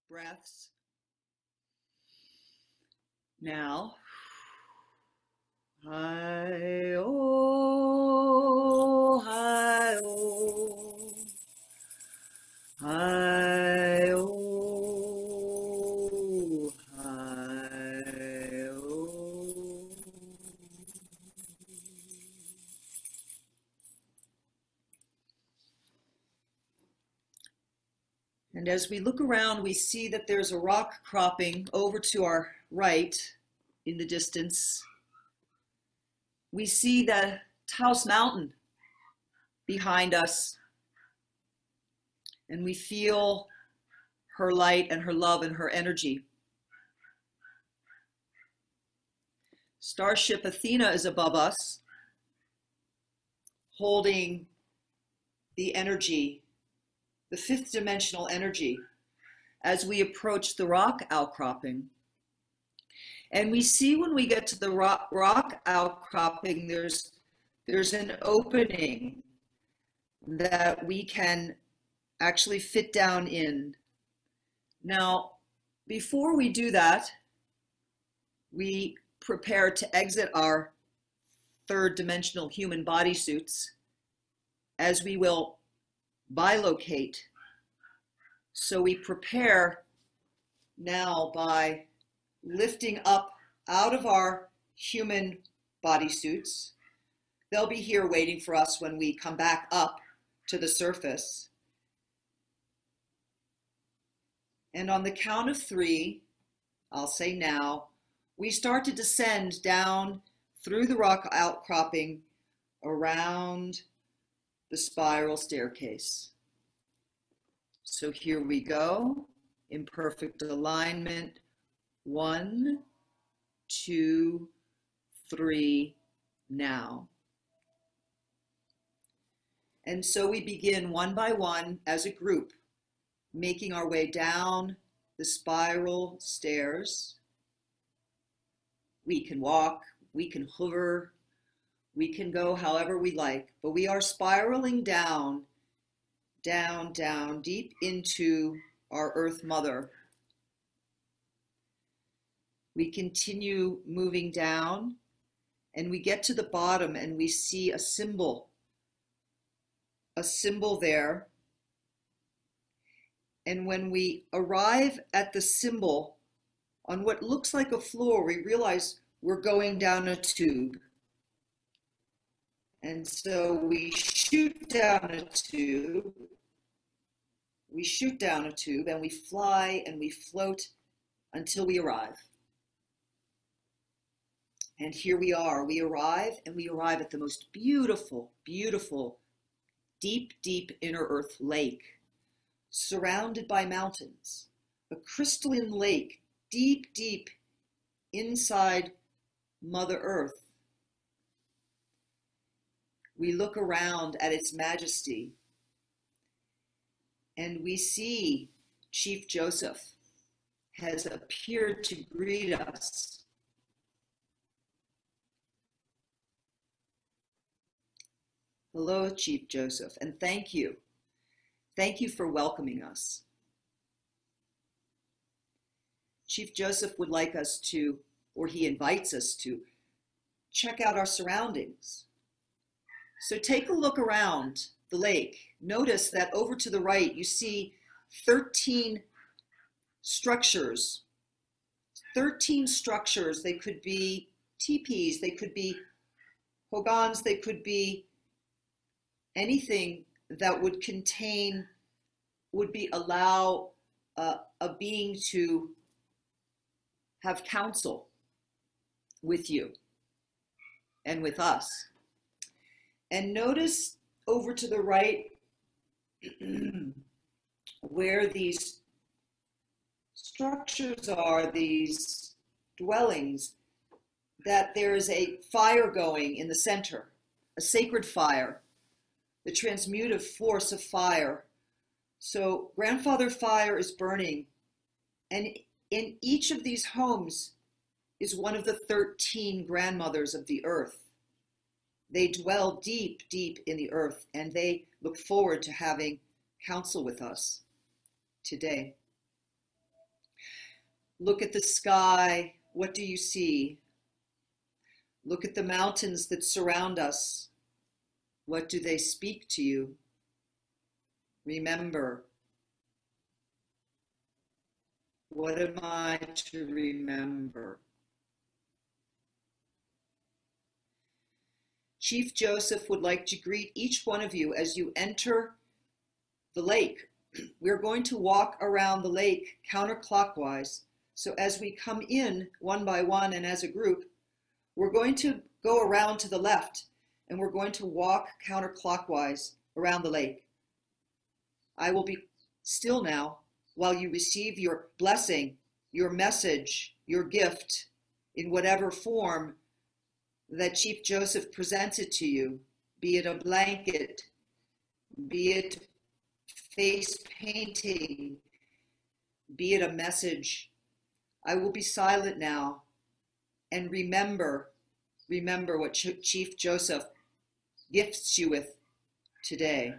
breaths. Now, hi-oh, hi-oh, hi-oh, hi-oh. And as we look around, we see that there's a rock cropping over to our right in the distance. We see the Taos mountain behind us, and we feel her light and her love and her energy. Starship Athena is above us, holding the energy, the fifth dimensional energy, as we approach the rock outcropping. And we see when we get to the rock outcropping, there's an opening that we can actually fit down in. Now, before we do that, we prepare to exit our third dimensional human bodysuits, as we will bilocate. So we prepare now by lifting up out of our human bodysuits. They'll be here waiting for us when we come back up to the surface. And on the count of 3, I'll say now, we start to descend down through the rock outcropping around the spiral staircase. So here we go, in perfect alignment. 1, 2, 3, now. And so we begin one by one as a group, making our way down the spiral stairs. We can walk, we can hover, we can go however we like, but we are spiraling down, down, down, deep into our Earth Mother. We continue moving down, and we get to the bottom and we see a symbol there. And when we arrive at the symbol on what looks like a floor, we realize we're going down a tube. And so we shoot down a tube, and we fly and we float until we arrive. And here we are, we arrive at the most beautiful, beautiful, deep, deep inner earth lake, surrounded by mountains, a crystalline lake, deep, deep inside Mother Earth. We look around at its majesty, and we see Chief Joseph has appeared to greet us. Hello, Chief Joseph, and thank you. Thank you for welcoming us. Chief Joseph would like us to, or he invites us to, check out our surroundings. So take a look around the lake. Notice that over to the right, you see 13 structures. 13 structures. They could be teepees, they could be hogans, they could be anything that would allow a being to have counsel with you and with us. And notice over to the right where these structures are, these dwellings, that there is a fire going in the center, a sacred fire, the transmutive force of fire. So grandfather fire is burning, and in each of these homes is one of the 13 grandmothers of the earth. They dwell deep, deep in the earth, and they look forward to having counsel with us today. Look at the sky. What do you see? Look at the mountains that surround us. What do they speak to you? Remember. What am I to remember? Chief Joseph would like to greet each one of you as you enter the lake. We're going to walk around the lake counterclockwise. So as we come in one by one and as a group, we're going to go around to the left and we're going to walk counterclockwise around the lake. I will be still now while you receive your blessing, your message, your gift in whatever form that Chief Joseph presents it to you, be it a blanket, be it face painting, be it a message. I will be silent now and remember what Chief Joseph gifts you with today.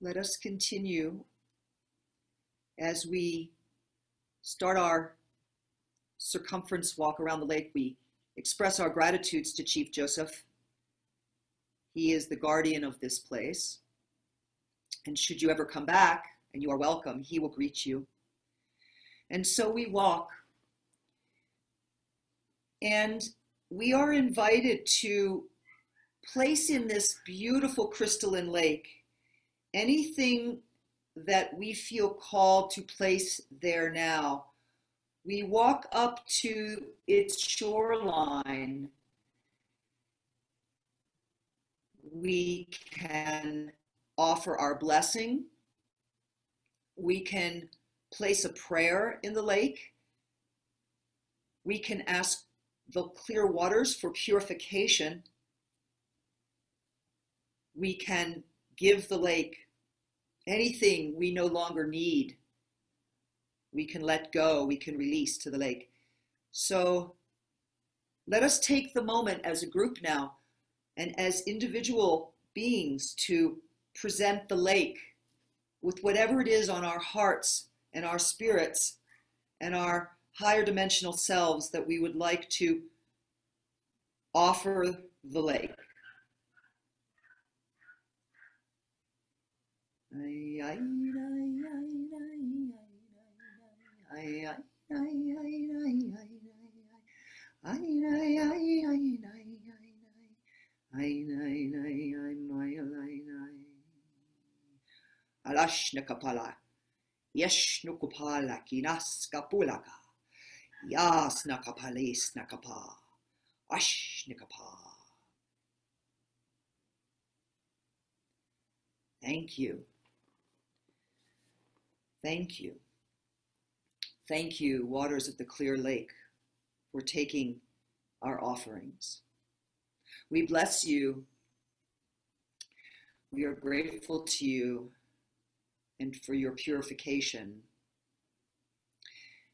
Let us continue as we start our circumference walk around the lake. We express our gratitudes to Chief Joseph. He is the guardian of this place. And should you ever come back, and you are welcome, he will greet you. And so we walk. And we are invited to place in this beautiful crystalline lake anything that we feel called to place there now. We walk up to its shoreline. We can offer our blessing. We can place a prayer in the lake. We can ask the clear waters for purification. We can give the lake anything we no longer need. We can let go, we can release to the lake. So let us take the moment as a group now and as individual beings to present the lake with whatever it is on our hearts and our spirits and our higher dimensional selves that we would like to offer the lake. Alashnikapala, Yeshnukupala, Kinaskapulaka, Yasnakapalis Nakapa, Ashnikapa. Thank you. Thank you. Thank you, waters of the clear lake, for taking our offerings. We bless you. We are grateful to you and for your purification.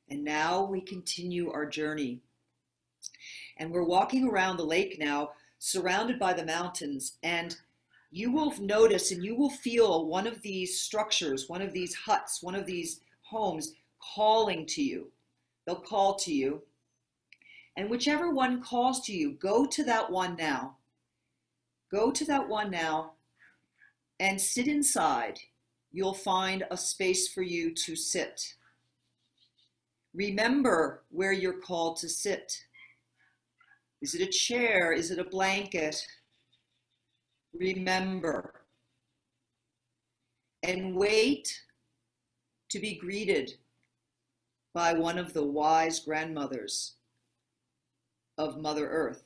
And now we continue our journey. And we're walking around the lake now, surrounded by the mountains, and you will notice and you will feel one of these structures, one of these huts, one of these homes calling to you. They'll call to you. And whichever one calls to you, go to that one now. Go to that one now and sit inside. You'll find a space for you to sit. Remember where you're called to sit. Is it a chair? Is it a blanket? Remember. And wait to be greeted by one of the wise grandmothers of Mother Earth.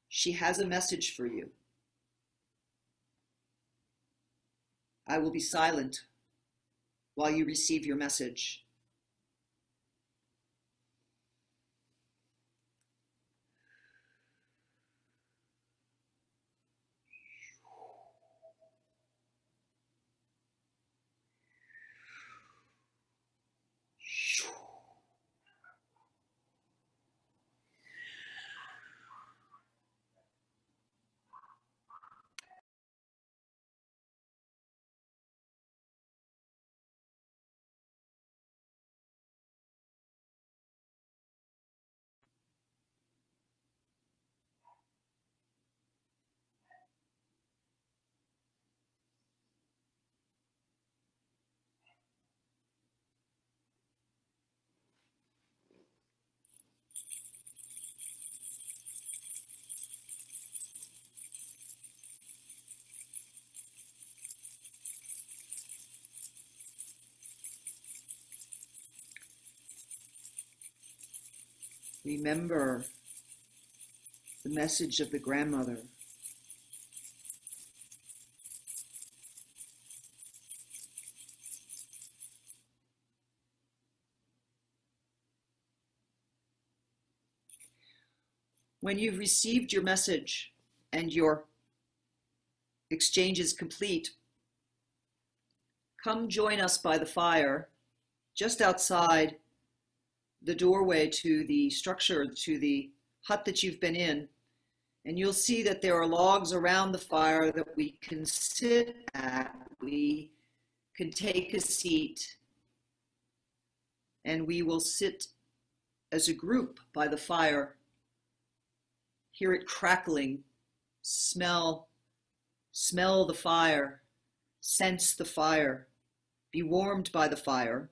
She has a message for you. I will be silent while you receive your message. Remember the message of the grandmother. When you've received your message and your exchange is complete, come join us by the fire just outside the doorway to the structure, to the hut that you've been in, and you'll see that there are logs around the fire that we can sit at. We can take a seat, and we will sit as a group by the fire, hear it crackling, smell the fire, sense the fire, be warmed by the fire.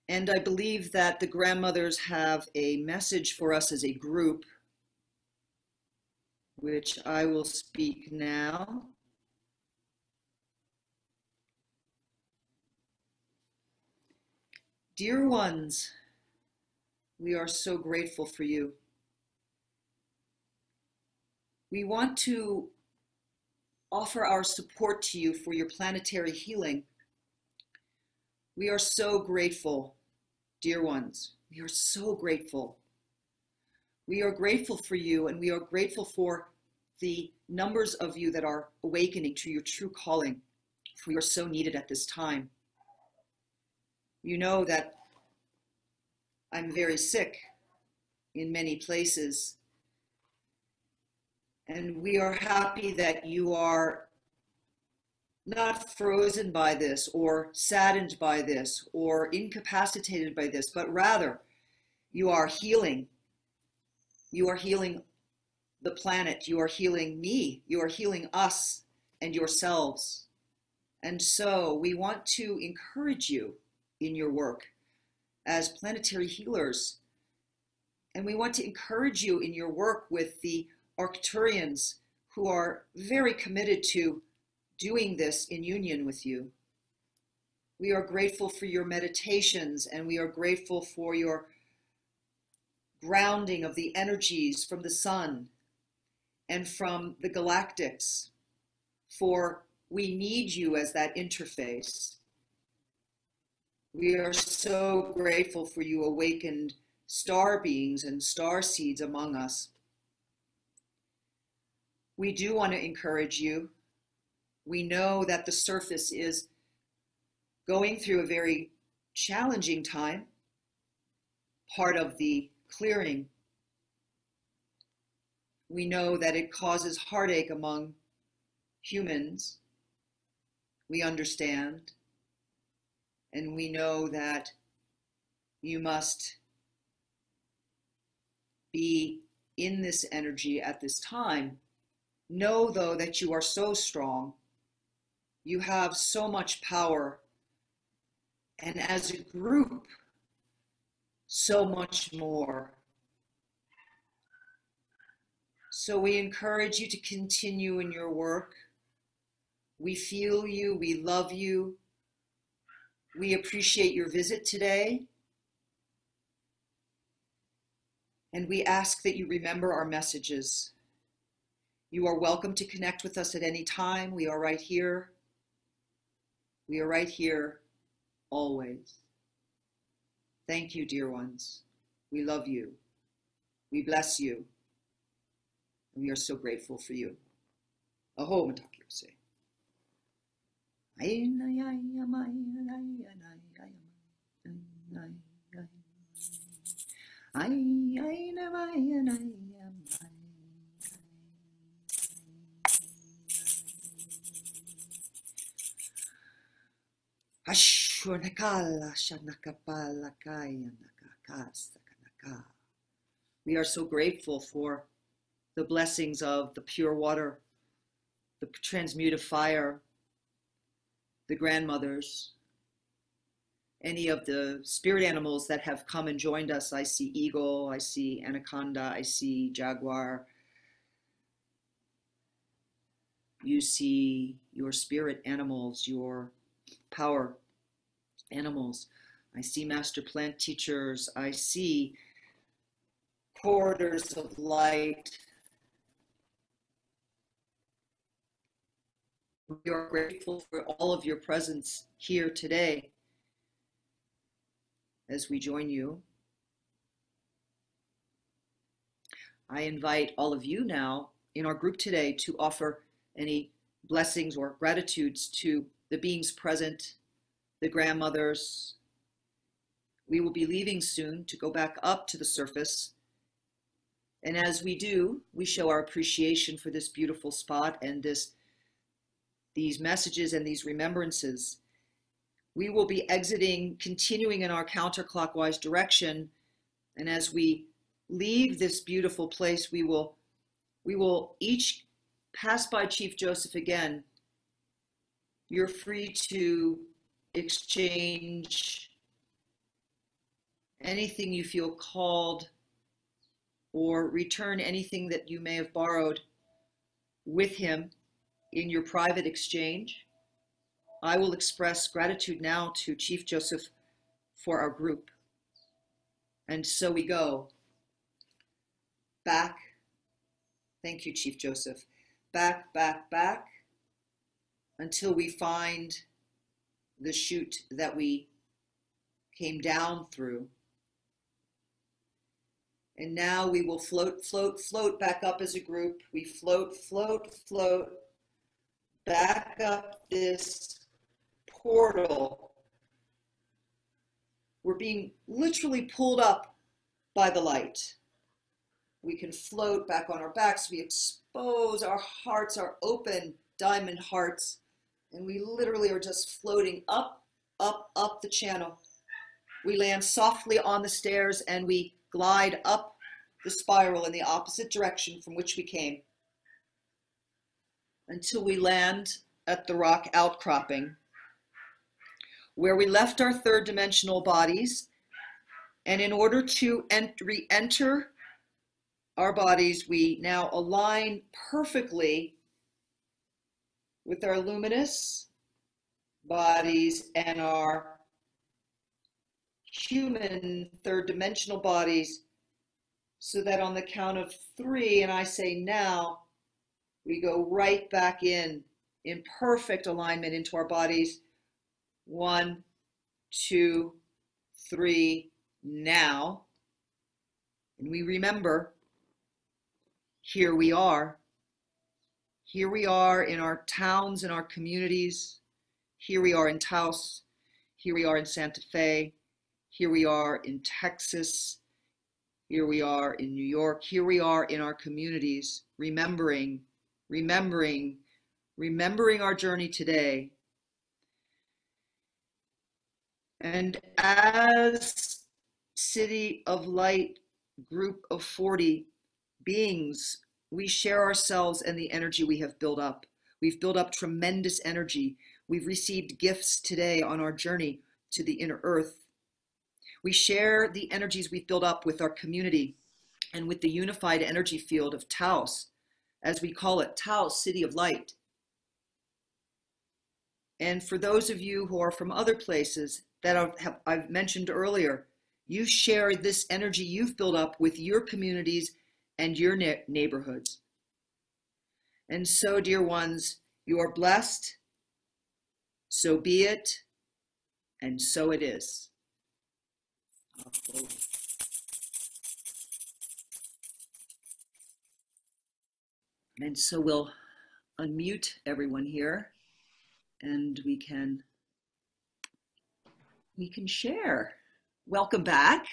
And I believe that the grandmothers have a message for us as a group, which I will speak now. Dear ones, we are so grateful for you. We want to offer our support to you for your planetary healing. We are so grateful, dear ones. We are so grateful. We are grateful for you, and we are grateful for the numbers of you that are awakening to your true calling, for you are so needed at this time. You know that I'm very sick in many places, and we are happy that you are not frozen by this or saddened by this or incapacitated by this, but rather you are healing. You are healing the planet. You are healing me. You are healing us and yourselves. And so we want to encourage you in your work as planetary healers. And we want to encourage you in your work with the Arcturians who are very committed to doing this in union with you. We are grateful for your meditations, and we are grateful for your grounding of the energies from the sun and from the galactics, for we need you as that interface. We are so grateful for you awakened star beings and star seeds among us. We do want to encourage you. We know that the surface is going through a very challenging time, part of the clearing. We know that it causes heartache among humans. We understand, and we know that you must be in this energy at this time. Know, though, that you are so strong. You have so much power, and as a group, so much more. So we encourage you to continue in your work. We feel you, we love you. We appreciate your visit today, And we ask that you remember our messages. You are welcome to connect with us at any time. We are right here. We are right here always. Thank you, dear ones. We love you. We bless you. And we are so grateful for you. Aho matakirose. We are so grateful for the blessings of the pure water, the transmutive fire, the grandmothers, any of the spirit animals that have come and joined us. I see eagle, I see anaconda, I see jaguar. You see your spirit animals, your power animals. I see master plant teachers. I see corridors of light. We are grateful for all of your presence here today as we join you. I invite all of you now in our group today to offer any blessings or gratitudes to the beings present, the grandmothers. We will be leaving soon to go back up to the surface. And as we do, we show our appreciation for this beautiful spot and these messages and these remembrances. We will be exiting, continuing in our counterclockwise direction. And as we leave this beautiful place, we will each pass by Chief Joseph again. You're free to exchange anything you feel called or return anything that you may have borrowed with him in your private exchange. I will express gratitude now to Chief Joseph for our group. And so we go back. Thank you, Chief Joseph. Back, back, back, until we find the chute that we came down through. And now we will float, float, float back up as a group. We float, float, float back up this portal. We're being literally pulled up by the light. We can float back on our backs. We expose our hearts, our open diamond hearts, and we literally are just floating up, up, up the channel. We land softly on the stairs and we glide up the spiral in the opposite direction from which we came until we land at the rock outcropping where we left our third dimensional bodies. And in order to re-enter our bodies, we now align perfectly with our luminous bodies and our human third dimensional bodies, so that on the count of 3, and I say now, we go right back in perfect alignment into our bodies. 1, 2, 3, now. And we remember, here we are. Here we are in our towns and our communities. Here we are in Taos. Here we are in Santa Fe. Here we are in Texas. Here we are in New York. Here we are in our communities, remembering our journey today. And as City of Light group of 40 beings, we share ourselves and the energy we have built up. We've built up tremendous energy. We've received gifts today on our journey to the inner earth. We share the energies we've built up with our community and with the unified energy field of Taos, as we call it, Taos, City of Light. And for those of you who are from other places that I've mentioned earlier, You share this energy you've built up with your communities and your neighborhoods. And so, dear ones, you are blessed. So be it, and so it is. And so we'll unmute everyone here, and we can share. Welcome back.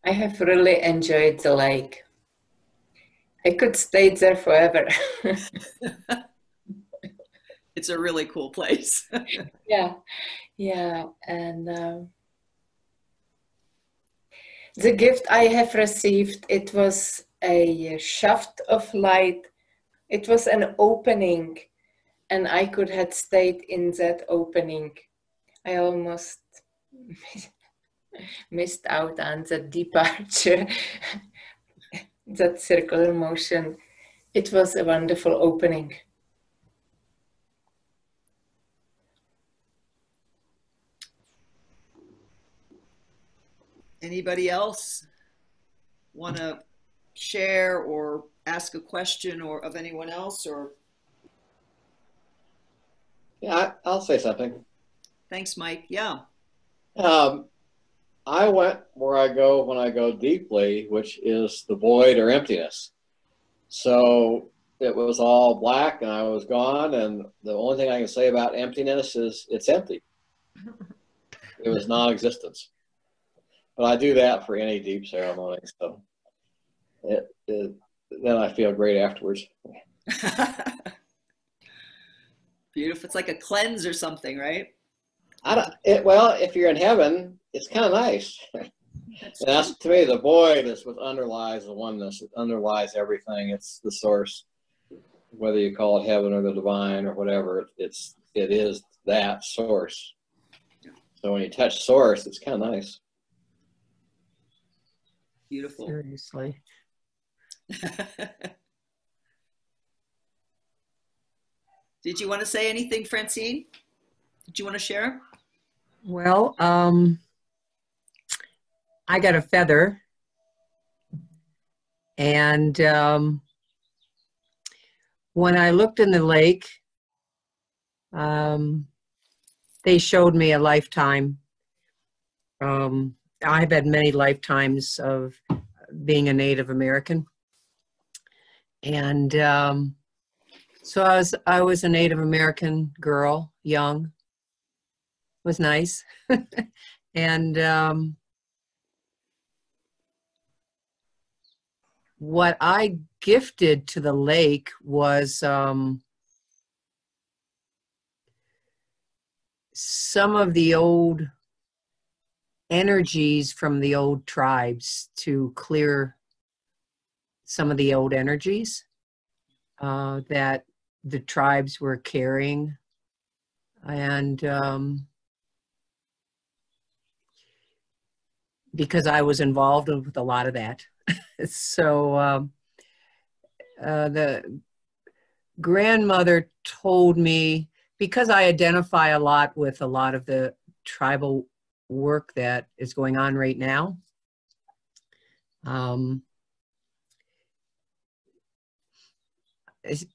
I have really enjoyed the lake. I could stay there forever. It's a really cool place. Yeah, and the gift I have received, it was a shaft of light. It was an opening, and I could have stayed in that opening. I almost missed out on the departure, that circular motion. It was a wonderful opening. Anybody else want to share or ask a question or of anyone else? Or yeah, I'll say something. Thanks, Mike. Yeah. I went where I go when I go deeply, which is the void or emptiness. So it was all black and I was gone, and the only thing I can say about emptiness is it's empty. It was non-existence. But I do that for any deep ceremony, so then I feel great afterwards. Beautiful. It's like a cleanse or something, right? Well, if you're in heaven, it's kind of nice. That's to me the void is what underlies the oneness. It underlies everything. It's the source, whether you call it heaven or the divine or whatever. It is that source. So when you touch source, it's kind of nice. Beautiful. Seriously. Did you want to say anything, Francine? Did you want to share? Well, I got a feather, and when I looked in the lake, they showed me a lifetime. I've had many lifetimes of being a Native American, and so I was a Native American girl, young. It was nice, and what I gifted to the lake was some of the old energies from the old tribes to clear some of the old energies that the tribes were carrying. And because I was involved with a lot of that. So the grandmother told me, because I identify a lot with a lot of the tribal work that is going on right now,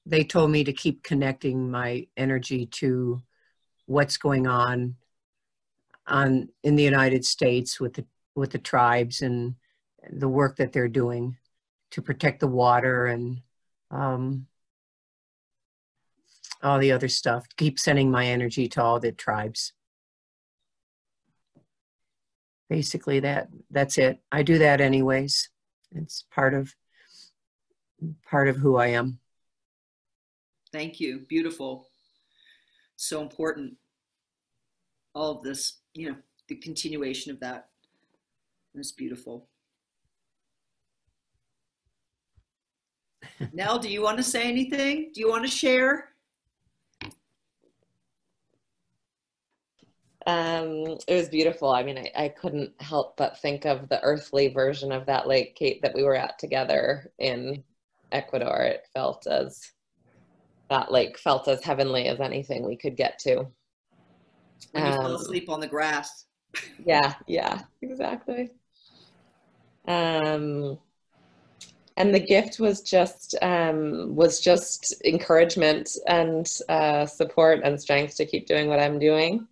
they told me to keep connecting my energy to what's going on in the United States with the tribes and the work that they're doing to protect the water and all the other stuff. Keep sending my energy to all the tribes. Basically, that's it. I do that anyways. It's part of who I am. Thank you. Beautiful. So important. All of this, the continuation of that. It's beautiful. Nell, do you want to say anything? Do you want to share? It was beautiful. I mean, I couldn't help but think of the earthly version of that lake, Kate, that we were at together in Ecuador. That lake felt as heavenly as anything we could get to. When you fell asleep on the grass. Yeah, exactly. And the gift was just encouragement and support and strength to keep doing what I'm doing.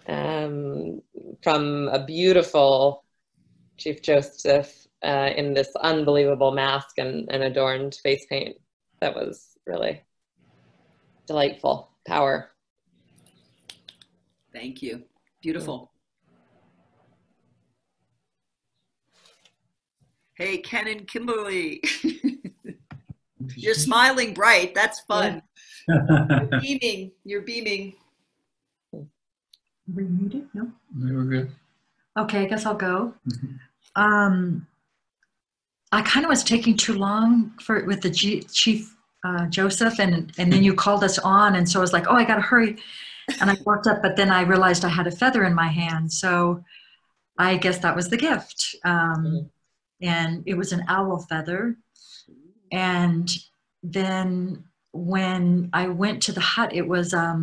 From a beautiful Chief Joseph in this unbelievable mask and adorned face paint. That was really delightful. Power. Thank you. Beautiful. Hey, Ken and Kimberly. You're smiling bright. That's fun. You're beaming. You're beaming. Were you muted? No? We were good. Okay, I guess I'll go. I kind of was taking too long with the Chief Joseph, and then you called us on, and so I was like, oh, I gotta hurry. And I walked up, but then I realized I had a feather in my hand, so I guess that was the gift. And it was an owl feather. And then when I went to the hut, it was a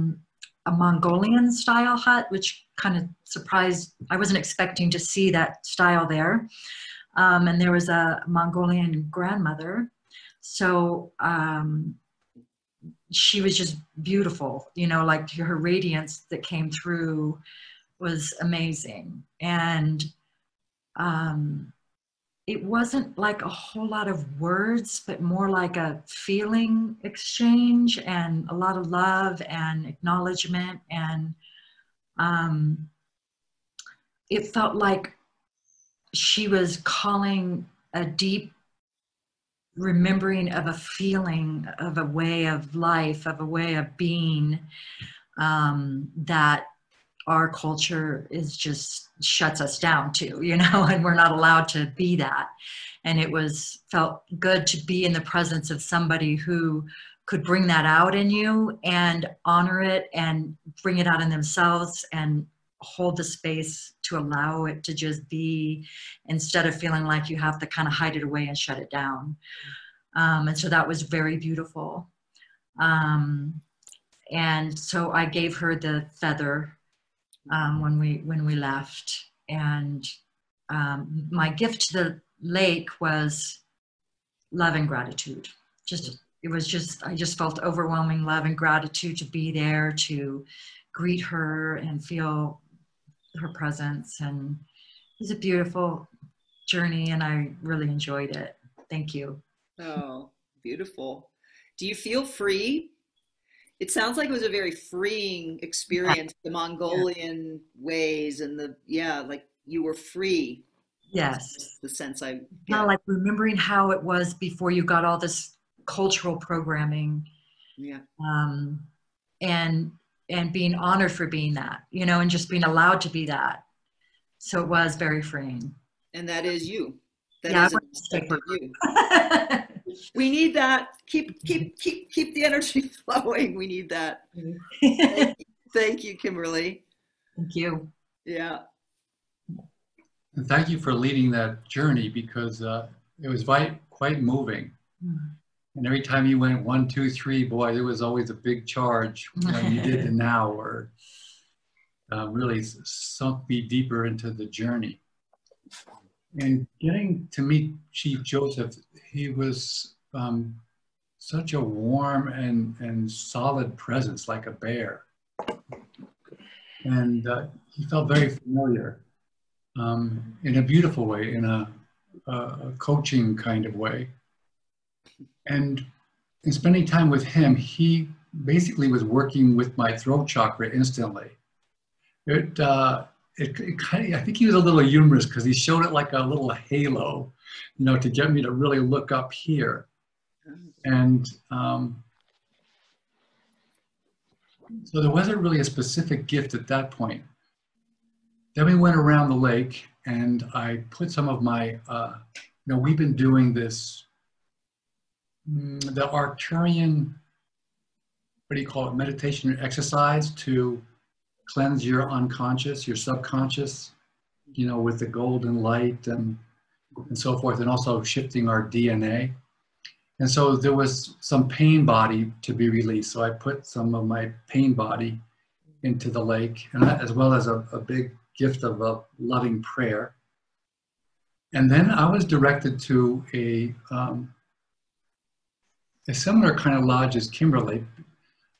Mongolian style hut, which kind of surprised. I wasn't expecting to see that style there. And there was a Mongolian grandmother. So she was just beautiful, you know, like her radiance that came through was amazing. And it wasn't like a whole lot of words, but more like a feeling exchange and a lot of love and acknowledgement. And it felt like she was calling a deep remembering of a feeling, of a way of life, of a way of being, that our culture is just shuts us down to, you know, and we're not allowed to be that. And it felt good to be in the presence of somebody who could bring that out in you and honor it and bring it out in themselves and hold the space to allow it to just be, instead of feeling like you have to kind of hide it away and shut it down. And so that was very beautiful. And so I gave her the feather when we left. And my gift to the lake was love and gratitude. I just felt overwhelming love and gratitude to be there, to greet her and feel her presence. And it was a beautiful journey and I really enjoyed it. Thank you. Oh, beautiful. Do you feel free? It sounds like it was a very freeing experience, the Mongolian ways and like you were free. Yes. That's the sense I get. Kind of like remembering how it was before you got all this cultural programming. Yeah. And being honored for being that, you know, and just being allowed to be that. So it was very freeing. And that is you. That yeah, is an aspect of you. We need that. Keep the energy flowing. We need that. Thank you, Kimberly. Thank you. Yeah. And thank you for leading that journey, because it was quite moving. And every time you went 1, 2, 3, boy, there was always a big charge when you did the now, or really sunk me deeper into the journey. And getting to meet Chief Joseph, he was such a warm and solid presence, like a bear. And he felt very familiar in a beautiful way, in a coaching kind of way. And in spending time with him, he basically was working with my throat chakra instantly. It kind of, I think he was a little humorous because he showed it like a little halo, you know, to get me to really look up here. And so there wasn't really a specific gift at that point. Then we went around the lake and I put some of my, you know, we've been doing this, the Arcturian, what do you call it, meditation exercise to cleanse your unconscious, your subconscious, you know, with the golden light and so forth, and also shifting our DNA. And so there was some pain body to be released. So I put some of my pain body into the lake, and as well as a big gift of a loving prayer. And then I was directed to a similar kind of lodge as Kimberly.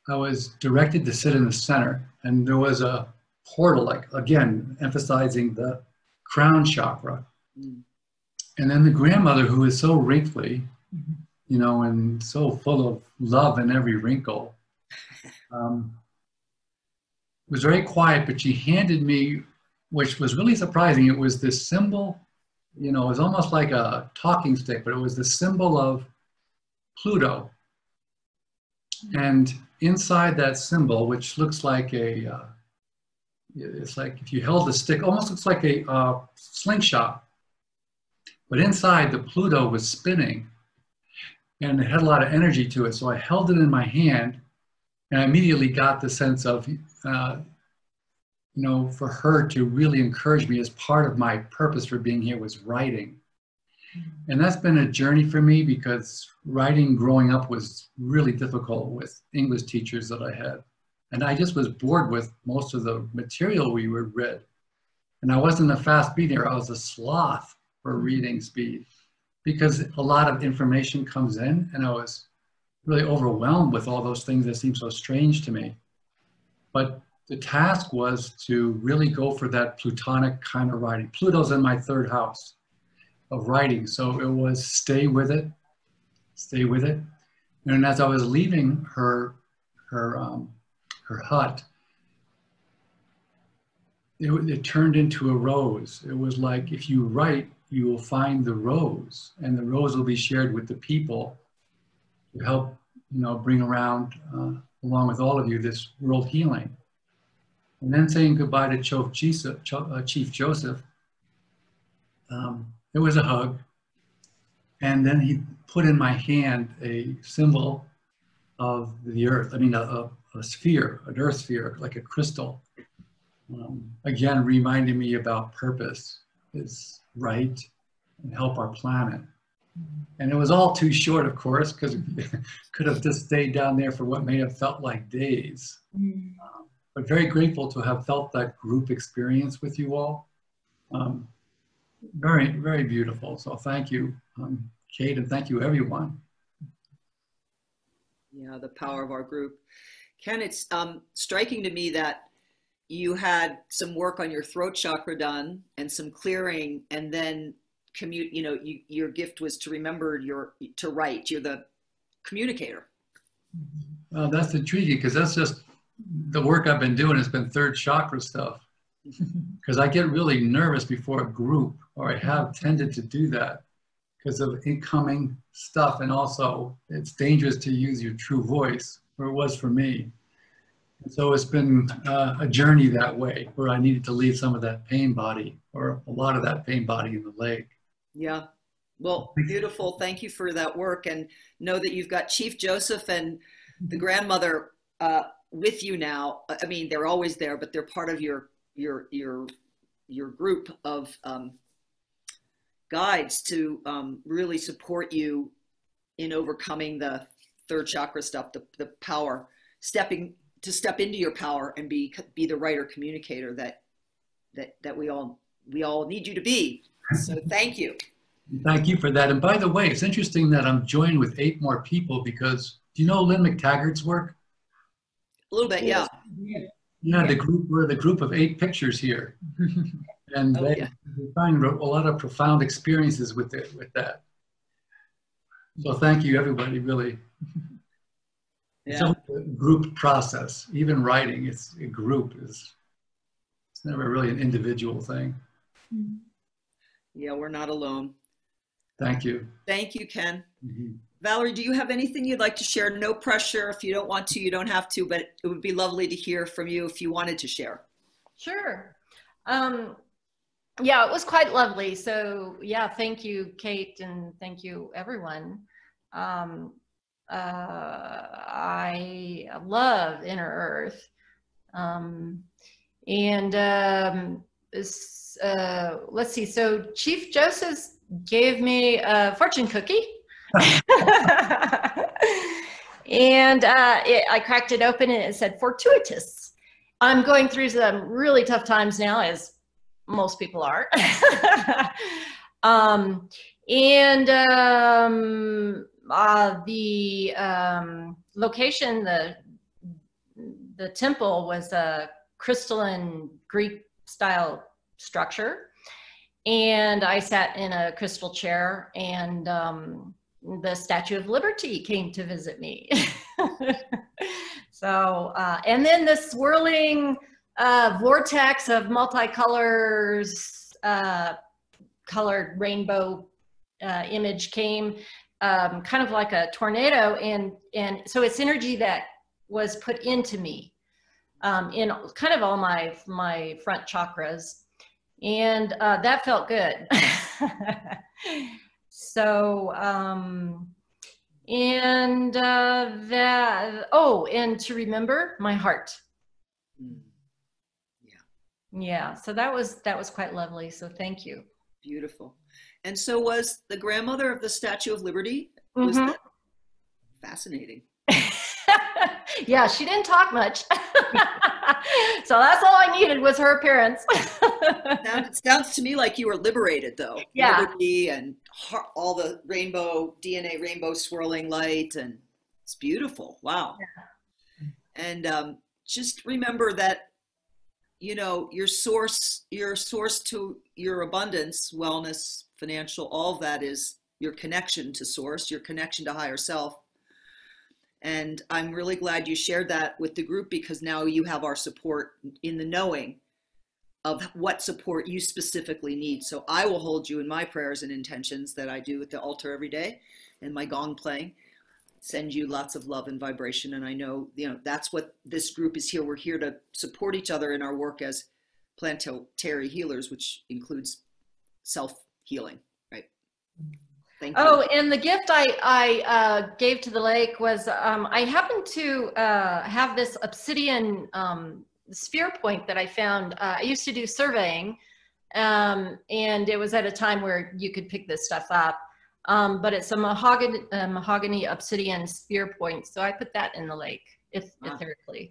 I was directed to sit in the center, and there was a portal, like, again, emphasizing the crown chakra. And then the grandmother, who is so wrinkly, you know, and so full of love in every wrinkle, was very quiet, but she handed me, which was really surprising, it was this symbol, you know, it was almost like a talking stick, but it was the symbol of Pluto. And inside that symbol, which looks like it's like if you held a stick, almost looks like a slingshot. But inside, the Pluto was spinning, and it had a lot of energy to it. So I held it in my hand, and I immediately got the sense of, you know, for her to really encourage me as part of my purpose for being here was writing. And that's been a journey for me, because writing growing up was really difficult with English teachers that I had. And I just was bored with most of the material we would read. And I wasn't a fast reader, I was a sloth for reading speed, because a lot of information comes in, and I was really overwhelmed with all those things that seemed so strange to me. But the task was to really go for that Plutonic kind of writing. Pluto's in my third house of writing, so it was stay with it, stay with it. And as I was leaving her hut, it turned into a rose. It was like, if you write, you will find the rose, and the rose will be shared with the people to help, you know, bring around, along with all of you, this world healing. And then saying goodbye to Chief Joseph, it was a hug. And then he put in my hand a symbol of the earth. I mean, a sphere, an earth sphere, like a crystal. Again, reminding me about purpose is right and help our planet. And it was all too short, of course, because could have just stayed down there for what may have felt like days. But very grateful to have felt that group experience with you all. Very, very beautiful. So thank you, Kate, and thank you, everyone. Yeah, the power of our group. Ken, it's striking to me that you had some work on your throat chakra done and some clearing, and then you know, your gift was to remember to write. You're the communicator. That's intriguing, because that's just the work I've been doing has been third chakra stuff. Because I get really nervous before a group, or I have tended to do that because of incoming stuff. And also it's dangerous to use your true voice, or it was for me. And so it's been a journey that way, where I needed to leave some of that pain body, or a lot of that pain body, in the lake. Yeah. Well, beautiful. Thank you for that work. And know that you've got Chief Joseph and the grandmother with you now. I mean, they're always there, but they're part of your group of guides to really support you in overcoming the third chakra stuff, the power, step into your power and be the writer communicator that we all need you to be. So thank you. Thank you for that. And by the way, it's interesting that I'm joined with 8 more people, because do you know Lynn McTaggart's work? A little bit, yeah. Yeah, we're the group of 8 pictures here. And they find a lot of profound experiences with that. So thank you, everybody, really. Yeah. It's a group process. Even writing, it's a group. It's never really an individual thing. Yeah, we're not alone. Thank you. Thank you, Ken. Valerie, do you have anything you'd like to share? No pressure. If you don't want to, you don't have to, but it would be lovely to hear from you if you wanted to share. Sure. Yeah, it was quite lovely. So yeah, thank you, Kate, and thank you, everyone. I love Inner Earth. Let's see. So Chief Joseph gave me a fortune cookie. And I cracked it open and it said fortuitous. I'm going through some really tough times now, as most people are. The location, the temple was a crystalline Greek style structure. And I sat in a crystal chair, and the Statue of Liberty came to visit me. So, and then the swirling vortex of multicolors, colored rainbow image came, kind of like a tornado, and so it's energy that was put into me in kind of all my front chakras, and that felt good. So and to remember my heart. Yeah, so that was quite lovely, so thank you. Beautiful. And so was the grandmother of the Statue of Liberty? Was that fascinating? Yeah, she didn't talk much. So that's all I needed was her appearance. It sounds to me like you were liberated, though. Yeah. Liberty and all the rainbow, DNA rainbow swirling light, and it's beautiful. Wow. Yeah. And just remember that, you know, your source to your abundance, wellness, financial, all of that is your connection to source, your connection to higher self. And I'm really glad you shared that with the group, because now you have our support in the knowing of what support you specifically need. So I will hold you in my prayers and intentions that I do at the altar every day, and my gong playing, send you lots of love and vibration. And I know, you know, that's what this group is here. We're here to support each other in our work as planetary healers, which includes self-healing, right? Thank you. Oh, and the gift I gave to the lake was, I happened to have this obsidian sphere point that I found. I used to do surveying, and it was at a time where you could pick this stuff up. But it's a mahogany obsidian sphere point. So I put that in the lake, etherically.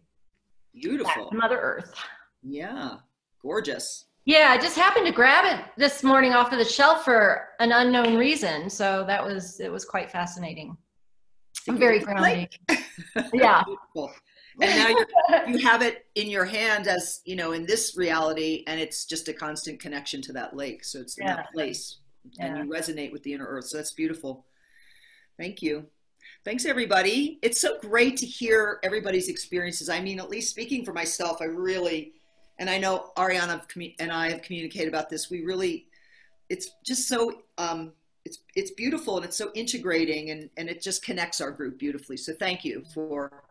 Beautiful. Back to Mother Earth. Yeah, gorgeous. Yeah, I just happened to grab it this morning off of the shelf for an unknown reason. So it was quite fascinating. I'm very grounded. Yeah. Beautiful. And now you have it in your hand, as you know, in this reality, and it's just a constant connection to that lake. So it's in that place, and you resonate with the inner earth. So that's beautiful. Thank you. Thanks, everybody. It's so great to hear everybody's experiences. I mean, at least speaking for myself, I really, and I know Ariana and I have communicated about this. We really, it's just so, it's beautiful, and it's so integrating, and it just connects our group beautifully. So thank you for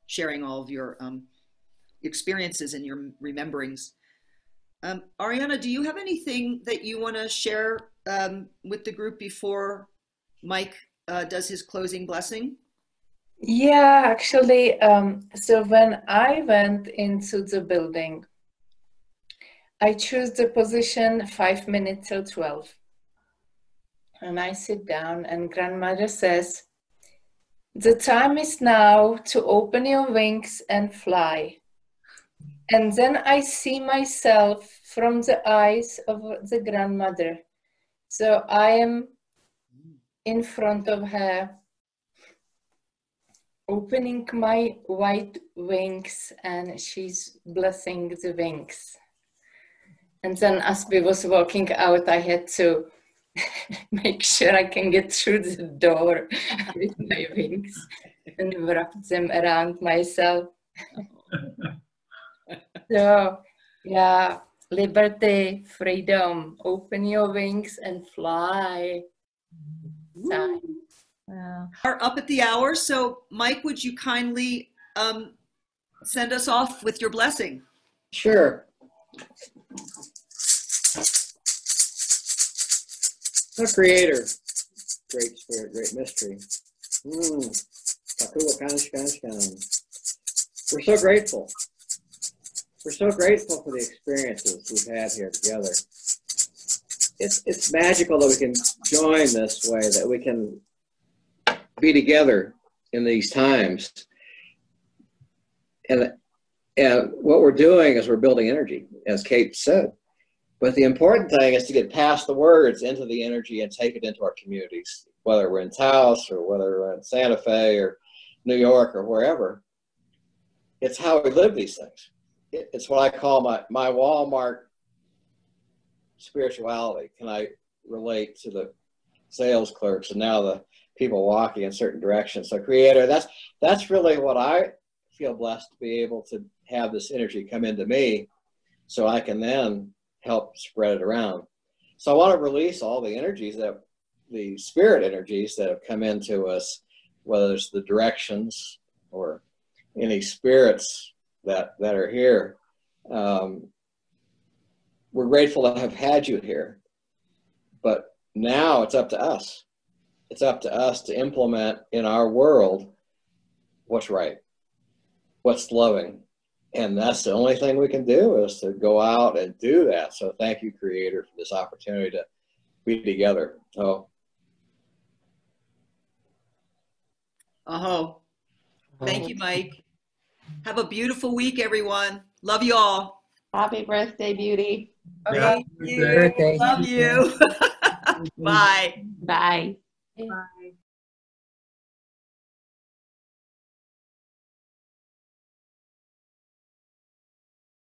sharing all of your experiences and your rememberings. Ariana, do you have anything that you want to share with the group before Mike does his closing blessing? Yeah, actually, so when I went into the building, I choose the position 5 minutes till 12. And I sit down, and grandmother says, "The time is now to open your wings and fly." And then I see myself from the eyes of the grandmother. So I am in front of her, opening my white wings, and she's blessing the wings. And then as we was walking out, I had to make sure I can get through the door with my wings and wrap them around myself. So, yeah, liberty, freedom, open your wings and fly. Are up at the hour, so Mike, would you kindly send us off with your blessing? Sure. Our Creator, Great Spirit, Great Mystery. We're so grateful. We're so grateful for the experiences we've had here together. It's magical that we can join this way, that we can be together in these times. And And what we're doing is we're building energy, as Kate said. But the important thing is to get past the words into the energy and take it into our communities, whether we're in Taos or whether we're in Santa Fe or New York or wherever. It's how we live these things. It's what I call my Walmart spirituality. Can I relate to the sales clerks and now the people walking in certain directions? So Creator, that's really what I feel blessed to be able to have this energy come into me so I can then help spread it around. So I want to release all the energies, the spirit energies that have come into us, whether it's the directions or any spirits that are here. We're grateful to have had you here, but now it's up to us. It's up to us to implement in our world what's right, what's loving. And that's the only thing we can do, is to go out and do that. So thank you, Creator, for this opportunity to be together. Oh. Thank you, Mike. Have a beautiful week, everyone. Love you all. Happy birthday, beauty. Thank you. Birthday. Love you. Bye. Bye. Bye.